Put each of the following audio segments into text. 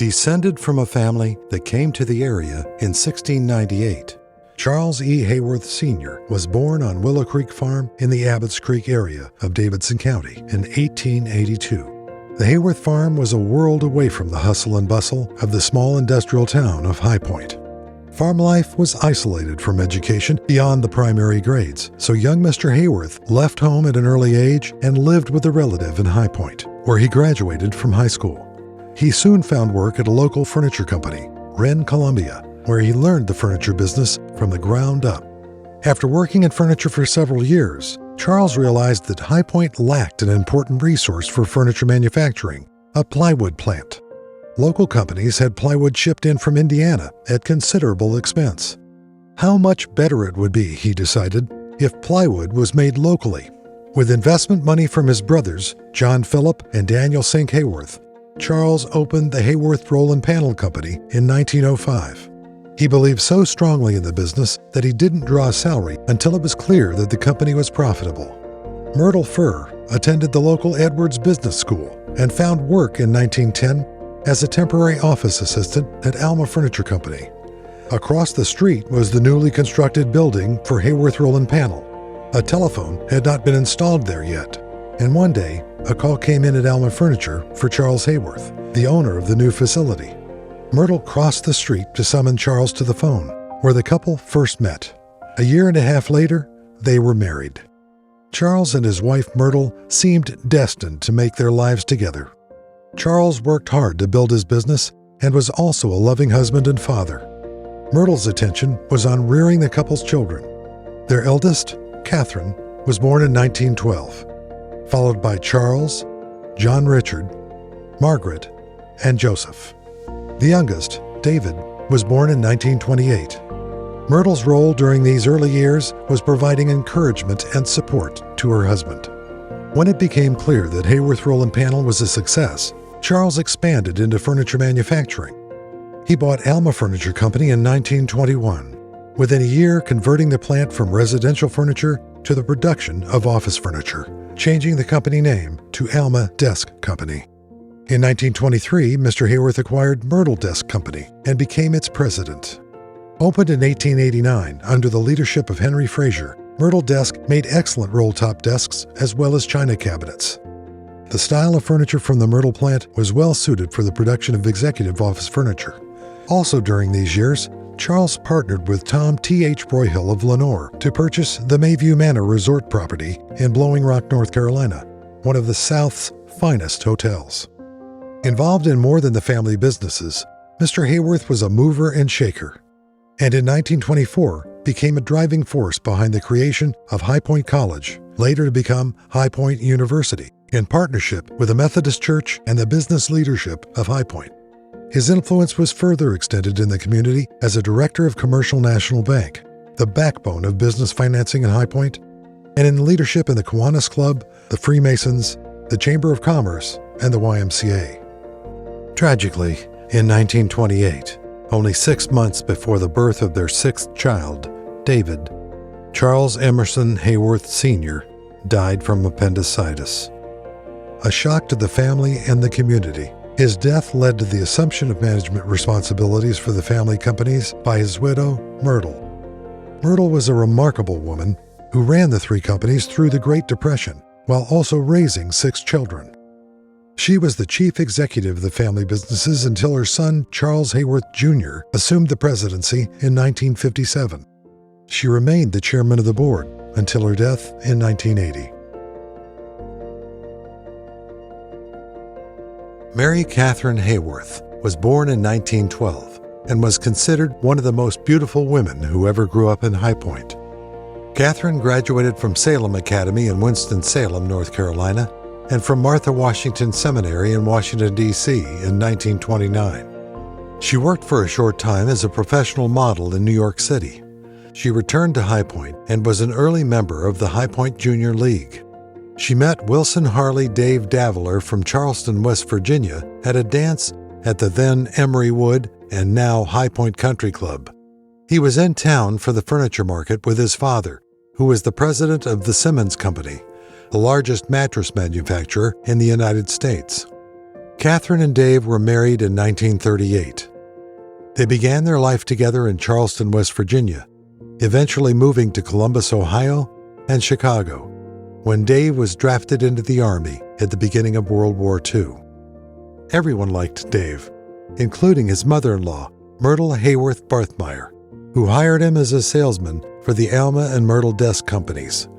Descended from a family that came to the area in 1698, Charles E. Hayworth Sr. was born on Willow Creek Farm in the Abbots Creek area of Davidson County in 1882. The Hayworth farm was a world away from the hustle and bustle of the small industrial town of High Point. Farm life was isolated from education beyond the primary grades, so young Mr. Hayworth left home at an early age and lived with a relative in High Point, where he graduated from high school. He soon found work at a local furniture company, Wren Columbia, where he learned the furniture business from the ground up. After working in furniture for several years, Charles realized that High Point lacked an important resource for furniture manufacturing, a plywood plant. Local companies had plywood shipped in from Indiana at considerable expense. How much better it would be, he decided, if plywood was made locally. With investment money from his brothers, John Phillip and Daniel Sink Hayworth, Charles opened the Hayworth Roll and Panel Company in 1905. He believed so strongly in the business that he didn't draw a salary until it was clear that the company was profitable. Myrtle Furr attended the local Edwards Business School and found work in 1910 as a temporary office assistant at Alma Furniture Company. Across the street was the newly constructed building for Hayworth Roll and Panel. A telephone had not been installed there yet, and one day a call came in at Alma Furniture for Charles Hayworth, the owner of the new facility. Myrtle crossed the street to summon Charles to the phone, where the couple first met. A year and a half later, they were married. Charles and his wife Myrtle seemed destined to make their lives together. Charles worked hard to build his business and was also a loving husband and father. Myrtle's attention was on rearing the couple's children. Their eldest, Catherine, was born in 1912, followed by Charles, John Richard, Margaret, and Joseph. The youngest, David, was born in 1928. Myrtle's role during these early years was providing encouragement and support to her husband. When it became clear that Hayworth Roll and Panel was a success, Charles expanded into furniture manufacturing. He bought Alma Furniture Company in 1921, within a year converting the plant from residential furniture to the production of office furniture, changing the company name to Alma Desk Company. In 1923, Mr. Hayworth acquired Myrtle Desk Company and became its president. Opened in 1889 under the leadership of Henry Fraser, Myrtle Desk made excellent roll-top desks as well as china cabinets. The style of furniture from the Myrtle plant was well suited for the production of executive office furniture. Also during these years, Charles partnered with Tom T. H. Broyhill of Lenore to purchase the Mayview Manor Resort property in Blowing Rock, North Carolina, one of the South's finest hotels. Involved in more than the family businesses, Mr. Hayworth was a mover and shaker, and in 1924 became a driving force behind the creation of High Point College, later to become High Point University, in partnership with the Methodist Church and the business leadership of High Point. His influence was further extended in the community as a director of Commercial National Bank, the backbone of business financing in High Point, and in leadership in the Kiwanis Club, the Freemasons, the Chamber of Commerce, and the YMCA. Tragically, in 1928, only 6 months before the birth of their sixth child, David, Charles Emerson Hayworth Sr. died from appendicitis. A shock to the family and the community, his death led to the assumption of management responsibilities for the family companies by his widow, Myrtle. Myrtle was a remarkable woman who ran the three companies through the Great Depression while also raising 6 children. She was the chief executive of the family businesses until her son, Charles Hayworth Jr., assumed the presidency in 1957. She remained the chairman of the board until her death in 1980. Mary Catherine Hayworth was born in 1912 and was considered one of the most beautiful women who ever grew up in High Point. Catherine graduated from Salem Academy in Winston-Salem, North Carolina, and from Martha Washington Seminary in Washington, D.C. in 1929. She worked for a short time as a professional model in New York City. She returned to High Point and was an early member of the High Point Junior League. She met Wilson Harley Dave Daviler from Charleston, West Virginia, at a dance at the then Emery Wood and now High Point Country Club. He was in town for the furniture market with his father, who was the president of the Simmons Company, the largest mattress manufacturer in the United States. Catherine and Dave were married in 1938. They began their life together in Charleston, West Virginia, eventually moving to Columbus, Ohio, and Chicago, when Dave was drafted into the Army at the beginning of World War II. Everyone liked Dave, including his mother-in-law, Myrtle Hayworth Barthmeyer, who hired him as a salesman for the Alma and Myrtle Desk Companies.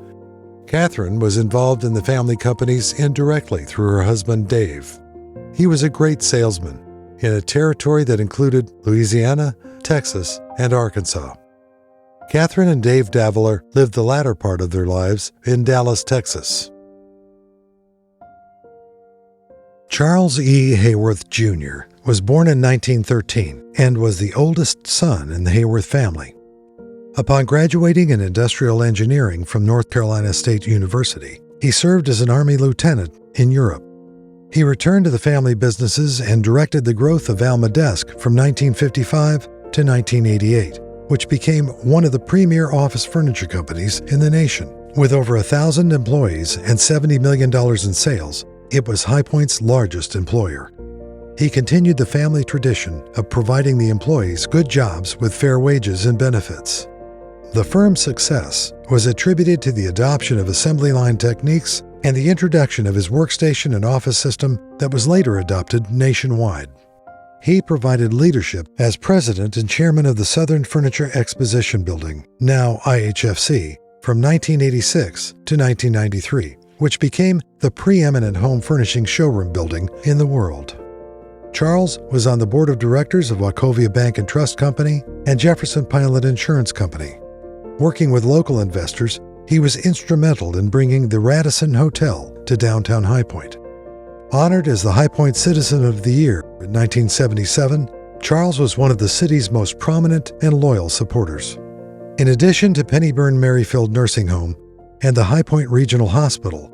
Catherine was involved in the family companies indirectly through her husband Dave. He was a great salesman in a territory that included Louisiana, Texas, and Arkansas. Catherine and Dave Daveler lived the latter part of their lives in Dallas, Texas. Charles E. Hayworth, Jr. was born in 1913 and was the oldest son in the Hayworth family. Upon graduating in industrial engineering from North Carolina State University, he served as an Army lieutenant in Europe. He returned to the family businesses and directed the growth of Alma Desk from 1955 to 1988, which became one of the premier office furniture companies in the nation. With over 1,000 employees and $70 million in sales, it was High Point's largest employer. He continued the family tradition of providing the employees good jobs with fair wages and benefits. The firm's success was attributed to the adoption of assembly line techniques and the introduction of his workstation and office system that was later adopted nationwide. He provided leadership as president and chairman of the Southern Furniture Exposition Building, now IHFC, from 1986 to 1993, which became the preeminent home furnishing showroom building in the world. Charles was on the board of directors of Wachovia Bank and Trust Company and Jefferson Pilot Insurance Company. Working with local investors, he was instrumental in bringing the Radisson Hotel to downtown High Point. Honored as the High Point Citizen of the Year in 1977, Charles was one of the city's most prominent and loyal supporters. In addition to Pennyburn Merrifield Nursing Home and the High Point Regional Hospital,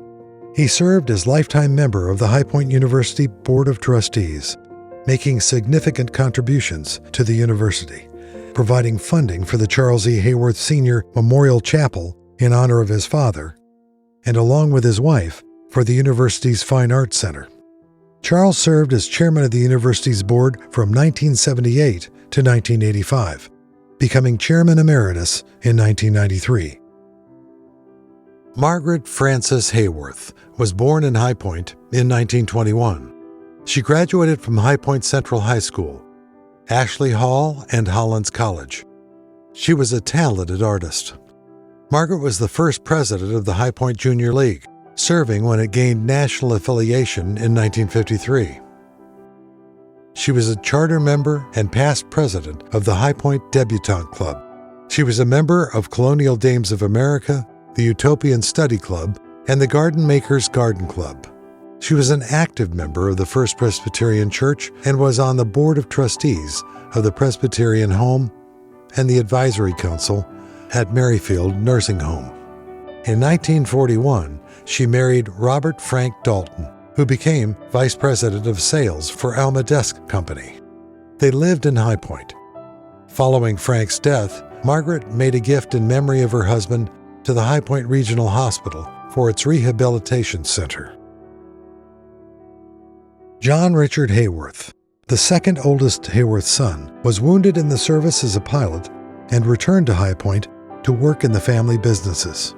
he served as lifetime member of the High Point University Board of Trustees, making significant contributions to the university, providing funding for the Charles E. Hayworth Sr. Memorial Chapel in honor of his father, and along with his wife, for the university's Fine Arts Center. Charles served as chairman of the university's board from 1978 to 1985, becoming chairman emeritus in 1993. Margaret Frances Hayworth was born in High Point in 1921. She graduated from High Point Central High School, Ashley Hall, and Hollins College. She was a talented artist. Margaret was the first president of the High Point Junior League, serving when it gained national affiliation in 1953. She was a charter member and past president of the High Point Debutante Club. She was a member of Colonial Dames of America, the Utopian Study Club, and the Garden Makers Garden Club. She was an active member of the First Presbyterian Church and was on the board of trustees of the Presbyterian Home and the Advisory Council at Merrifield Nursing Home. In 1941, she married Robert Frank Dalton, who became vice president of sales for Alma Desk Company. They lived in High Point. Following Frank's death, Margaret made a gift in memory of her husband to the High Point Regional Hospital for its rehabilitation center. John Richard Hayworth, the second oldest Hayworth son, was wounded in the service as a pilot and returned to High Point to work in the family businesses.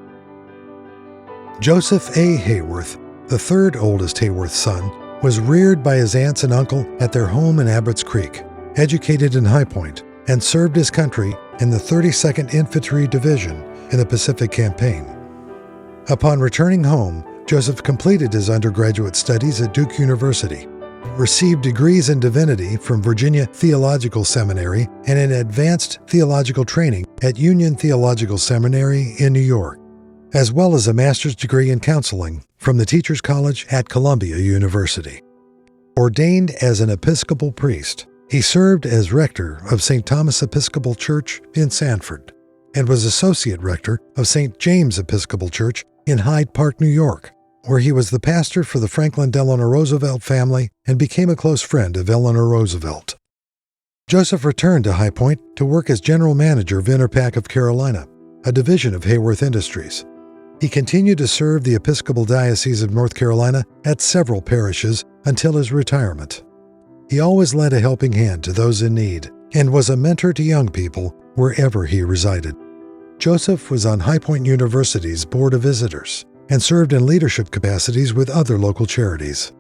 Joseph A. Hayworth, the third oldest Hayworth son, was reared by his aunts and uncle at their home in Abbott's Creek, educated in High Point, and served his country in the 32nd Infantry Division in the Pacific Campaign. Upon returning home, Joseph completed his undergraduate studies at Duke University, received degrees in divinity from Virginia Theological Seminary and in advanced theological training at Union Theological Seminary in New York, as well as a master's degree in counseling from the Teachers College at Columbia University. Ordained as an Episcopal priest, he served as rector of St. Thomas Episcopal Church in Sanford and was associate rector of St. James Episcopal Church in Hyde Park, New York, where he was the pastor for the Franklin Delano Roosevelt family and became a close friend of Eleanor Roosevelt. Joseph returned to High Point to work as general manager of Interpac of Carolina, a division of Hayworth Industries. He continued to serve the Episcopal Diocese of North Carolina at several parishes until his retirement. He always lent a helping hand to those in need and was a mentor to young people wherever he resided. Joseph was on High Point University's Board of Visitors and served in leadership capacities with other local charities.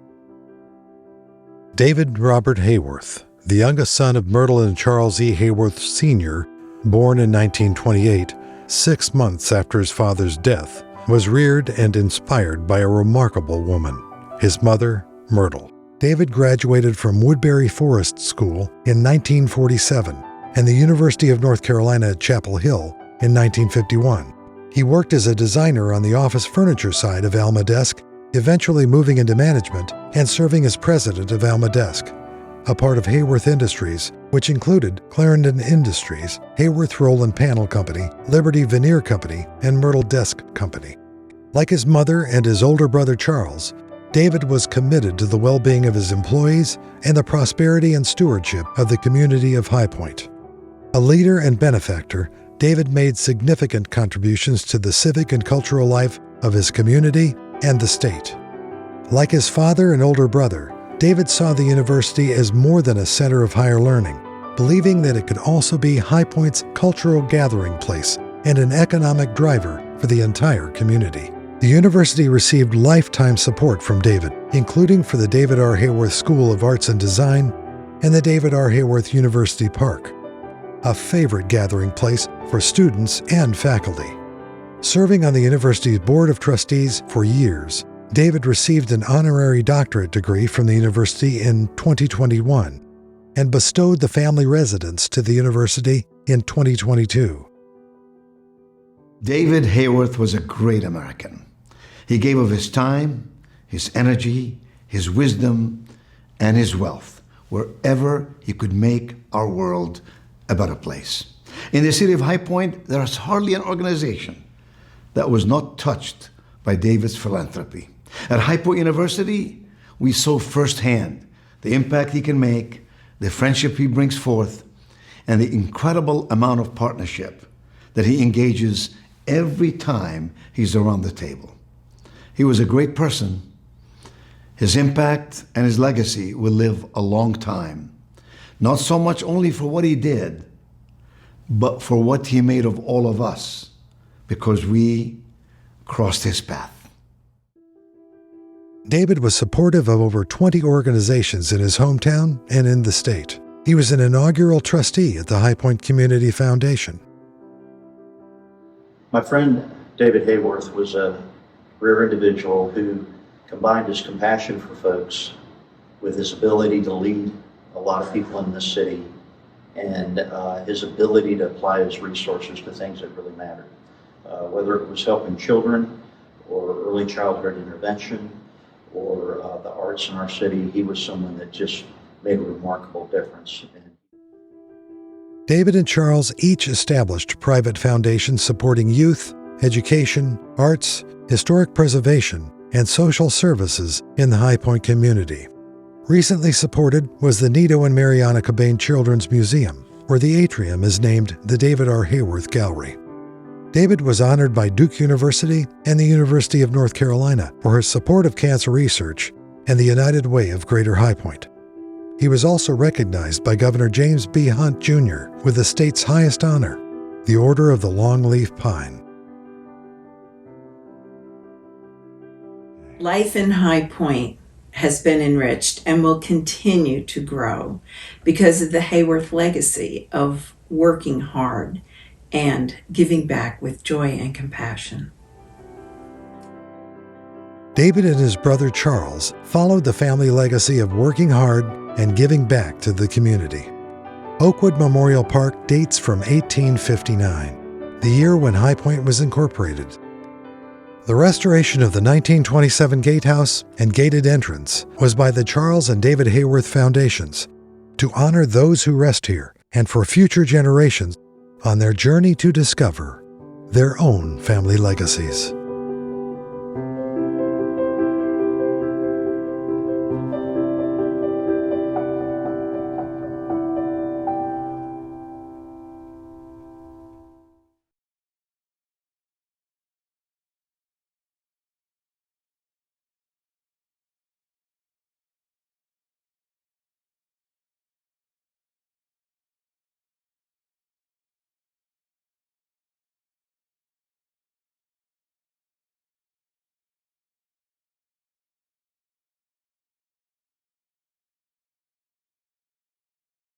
David Robert Hayworth, the youngest son of Myrtle and Charles E. Hayworth Sr., born in 1928, 6 months after his father's death, was reared and inspired by a remarkable woman, his mother, Myrtle. David graduated from Woodbury Forest School in 1947 and the University of North Carolina at Chapel Hill in 1951. He worked as a designer on the office furniture side of Alma Desk, eventually moving into management and serving as president of Alma Desk, a part of Hayworth Industries, which included Clarendon Industries, Hayworth Roll and Panel Company, Liberty Veneer Company, and Myrtle Desk Company. Like his mother and his older brother Charles, David was committed to the well-being of his employees and the prosperity and stewardship of the community of High Point. A leader and benefactor, David made significant contributions to the civic and cultural life of his community and the state. Like his father and older brother, David saw the university as more than a center of higher learning, believing that it could also be High Point's cultural gathering place and an economic driver for the entire community. The university received lifetime support from David, including for the David R. Hayworth School of Arts and Design and the David R. Hayworth University Park, a favorite gathering place for students and faculty. Serving on the university's Board of Trustees for years, David received an honorary doctorate degree from the university in 2021 and bestowed the family residence to the university in 2022. David Hayworth was a great American. He gave of his time, his energy, his wisdom, and his wealth wherever he could make our world a better place. In the city of High Point, there is hardly an organization that was not touched by David's philanthropy. At High Point University, we saw firsthand the impact he can make, the friendship he brings forth, and the incredible amount of partnership that he engages every time he's around the table. He was a great person. His impact and his legacy will live a long time, not so much only for what he did, but for what he made of all of us, because we crossed his path. David was supportive of over 20 organizations in his hometown and in the state. He was an inaugural trustee at the High Point Community Foundation. My friend David Hayworth was a rare individual who combined his compassion for folks with his ability to lead a lot of people in this city and his ability to apply his resources to things that really mattered. Whether it was helping children or early childhood intervention or the arts in our city, he was someone that just made a remarkable difference. David and Charles each established private foundations supporting youth, education, arts, historic preservation, and social services in the High Point community. Recently supported was the Nito and Mariana Cobain Children's Museum, where the atrium is named the David R. Hayworth Gallery. David was honored by Duke University and the University of North Carolina for his support of cancer research and the United Way of Greater High Point. He was also recognized by Governor James B. Hunt, Jr. with the state's highest honor, the Order of the Longleaf Pine. Life in High Point has been enriched and will continue to grow because of the Hayworth legacy of working hard and giving back with joy and compassion. David and his brother Charles followed the family legacy of working hard and giving back to the community. Oakwood Memorial Park dates from 1859, the year when High Point was incorporated. The restoration of the 1927 gatehouse and gated entrance was by the Charles and David Hayworth Foundations to honor those who rest here and for future generations on their journey to discover their own family legacies.